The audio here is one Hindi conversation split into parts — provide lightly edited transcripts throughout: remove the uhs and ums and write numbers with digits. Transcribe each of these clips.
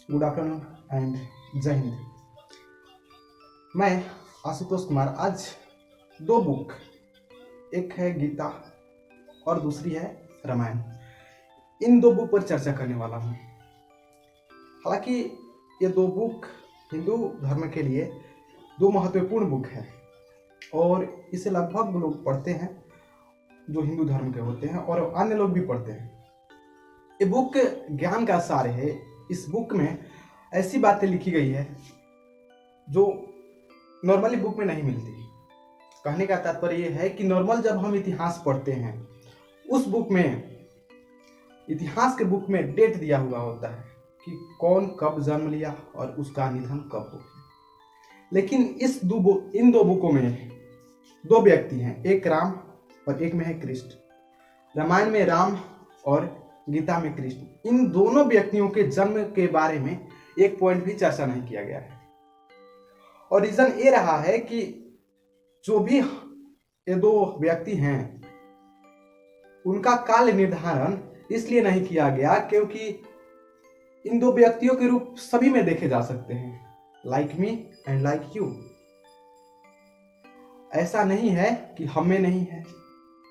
गुड आफ्टरनून एंड जय हिंद। मैं आशुतोष कुमार आज दो बुक, एक है गीता और दूसरी है रामायण, इन दो बुक पर चर्चा करने वाला हूँ। हालांकि ये दो बुक हिंदू धर्म के लिए दो महत्वपूर्ण बुक है और इसे लगभग लोग पढ़ते हैं जो हिंदू धर्म के होते हैं और अन्य लोग भी पढ़ते हैं। ये बुक ज्ञान का सार है। इस बुक में ऐसी बातें लिखी गई है जो नॉर्मली बुक में नहीं मिलती। कहने का तात्पर्य यह है कि नॉर्मल जब हम इतिहास पढ़ते हैं उस बुक में, इतिहास के बुक में डेट दिया हुआ होता है कि कौन कब जन्म लिया और उसका निधन कब हो गया। लेकिन इन दो बुकों में दो व्यक्ति हैं, एक राम और एक में है कृष्ण। रामायण में राम और गीता में कृष्ण, इन दोनों व्यक्तियों के जन्म के बारे में एक पॉइंट भी चर्चा नहीं किया गया है। और रीजन ये रहा है कि जो भी ये दो व्यक्ति हैं उनका काल निर्धारण इसलिए नहीं किया गया क्योंकि इन दो व्यक्तियों के रूप सभी में देखे जा सकते हैं, like me and like you. ऐसा नहीं है कि हम में नहीं है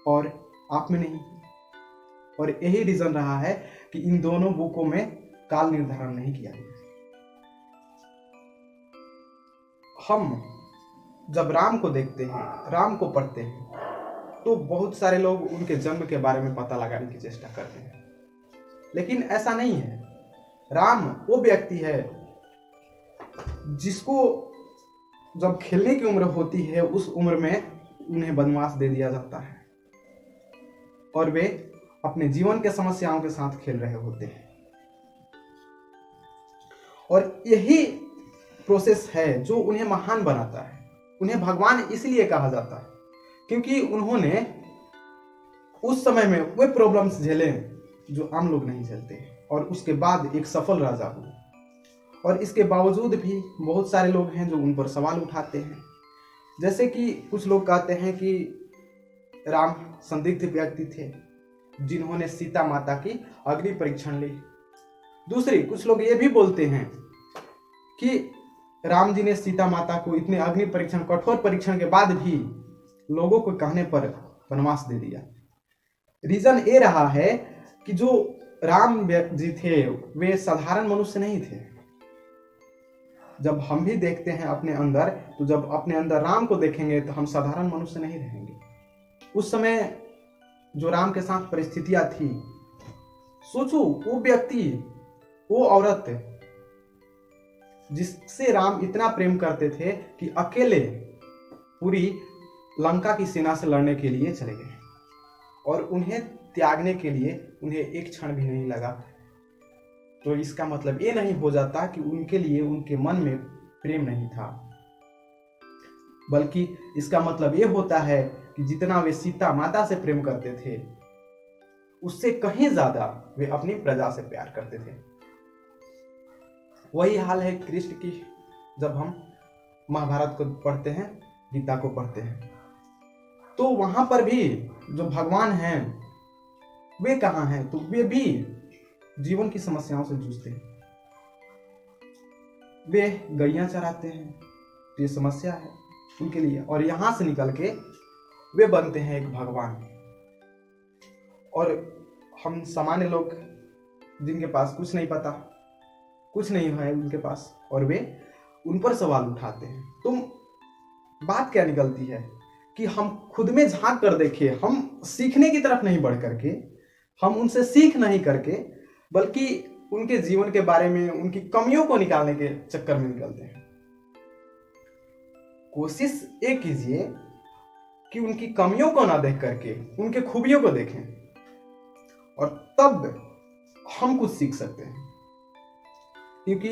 और आप में नहीं है। और यही रीजन रहा है कि इन दोनों बुकों में काल निर्धारण नहीं किया गया। हम जब राम को देखते हैं, राम को पढ़ते हैं, तो बहुत सारे लोग उनके जन्म के बारे में पता लगाने की चेष्टा करते हैं, लेकिन ऐसा नहीं है। राम वो व्यक्ति है जिसको जब खेलने की उम्र होती है उस उम्र में उन्हें वनवास दे दिया जाता है और वे अपने जीवन के समस्याओं के साथ खेल रहे होते हैं। और यही प्रोसेस है जो उन्हें महान बनाता है। उन्हें भगवान इसलिए कहा जाता है क्योंकि उन्होंने उस समय में वे प्रॉब्लम्स झेले जो आम लोग नहीं झेलते और उसके बाद एक सफल राजा हुए। और इसके बावजूद भी बहुत सारे लोग हैं जो उन पर सवाल उठाते हैं, जैसे कि कुछ लोग कहते हैं कि राम संदिग्ध व्यक्ति थे जिन्होंने सीता माता की अग्नि परीक्षण ली। दूसरी कुछ लोग ये भी बोलते हैं कि राम जी ने सीता माता को इतने अग्नि परीक्षण, कठोर परीक्षण के बाद भी लोगों को कहने पर वनवास दे दिया। रीजन ये रहा है कि जो राम जी थे वे साधारण मनुष्य नहीं थे। जब हम भी देखते हैं अपने अंदर, तो जब अपने अंदर राम को देखेंगे तो हम साधारण मनुष्य नहीं रहेंगे। उस समय जो राम के साथ परिस्थितियां थी, सोचो वो व्यक्ति, वो औरत जिससे राम इतना प्रेम करते थे कि अकेले पूरी लंका की सेना से लड़ने के लिए चले गए और उन्हें त्यागने के लिए उन्हें एक क्षण भी नहीं लगा। तो इसका मतलब ये नहीं हो जाता कि उनके लिए उनके मन में प्रेम नहीं था, बल्कि इसका मतलब ये होता है कि जितना वे सीता माता से प्रेम करते थे उससे कहीं ज्यादा वे अपनी प्रजा से प्यार करते थे। वही हाल है कृष्ण की। जब हम महाभारत को पढ़ते हैं, गीता को पढ़ते हैं, तो वहां पर भी जो भगवान हैं वे कहाँ हैं? तो वे भी जीवन की समस्याओं से जूझते हैं। वे गैया चराते हैं, तो ये समस्या है उनके लिए, और यहां से निकल के वे बनते हैं एक भगवान। और हम सामान्य लोग जिनके पास कुछ नहीं पता, कुछ नहीं है उनके पास, और वे उन पर सवाल उठाते हैं। तो बात क्या निकलती है कि हम खुद में झांक कर देखें। हम सीखने की तरफ नहीं बढ़ करके, हम उनसे सीख नहीं करके, बल्कि उनके जीवन के बारे में, उनकी कमियों को निकालने के चक्कर में निकलते हैं। कोशिश ये कीजिए कि उनकी कमियों को ना देख करके उनके खूबियों को देखें, और तब हम कुछ सीख सकते हैं। क्योंकि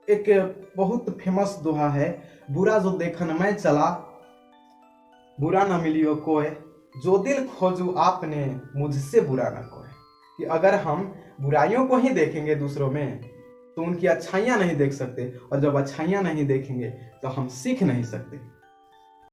एक बहुत फेमस दोहा है, बुरा जो देखन मैं चला बुरा न मिलियो कोय, जो दिल खोजू आपने मुझसे बुरा न कोय। कि अगर हम बुराइयों को ही देखेंगे दूसरों में तो उनकी अच्छाइयां नहीं देख सकते, और जब अच्छाइयां नहीं देखेंगे तो हम सीख नहीं सकते।